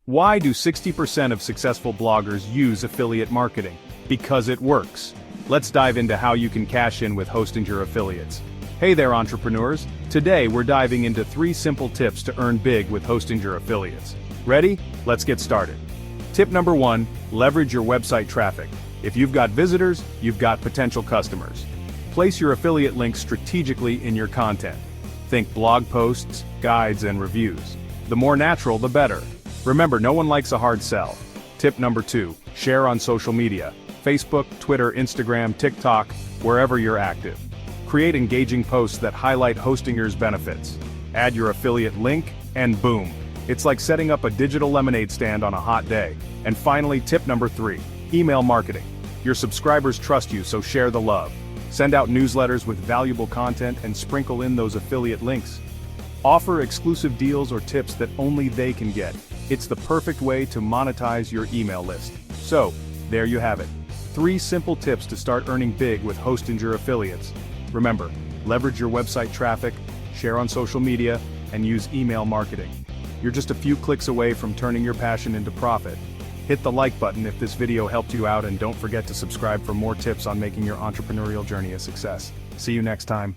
Why do 60% of successful bloggers use affiliate marketing? Because it works. Let's dive into how you can cash in with Hostinger affiliates. Hey there entrepreneurs, today we're diving into 3 simple tips to earn big with Hostinger affiliates. Ready? Let's get started. Tip number 1, leverage your website traffic. If you've got visitors, you've got potential customers. Place your affiliate links strategically in your content. Think blog posts, guides, and reviews. The more natural, the better. Remember, no one likes a hard sell. Tip number 2, share on social media. Facebook, Twitter, Instagram, TikTok, wherever you're active. Create engaging posts that highlight Hostinger's benefits. Add your affiliate link, and boom. It's like setting up a digital lemonade stand on a hot day. And finally, tip number 3, email marketing. Your subscribers trust you, so share the love. Send out newsletters with valuable content and sprinkle in those affiliate links. Offer exclusive deals or tips that only they can get. It's the perfect way to monetize your email list. So, there you have it. 3 simple tips to start earning big with Hostinger affiliates. Remember, leverage your website traffic, share on social media, and use email marketing. You're just a few clicks away from turning your passion into profit. Hit the like button if this video helped you out, and don't forget to subscribe for more tips on making your entrepreneurial journey a success. See you next time.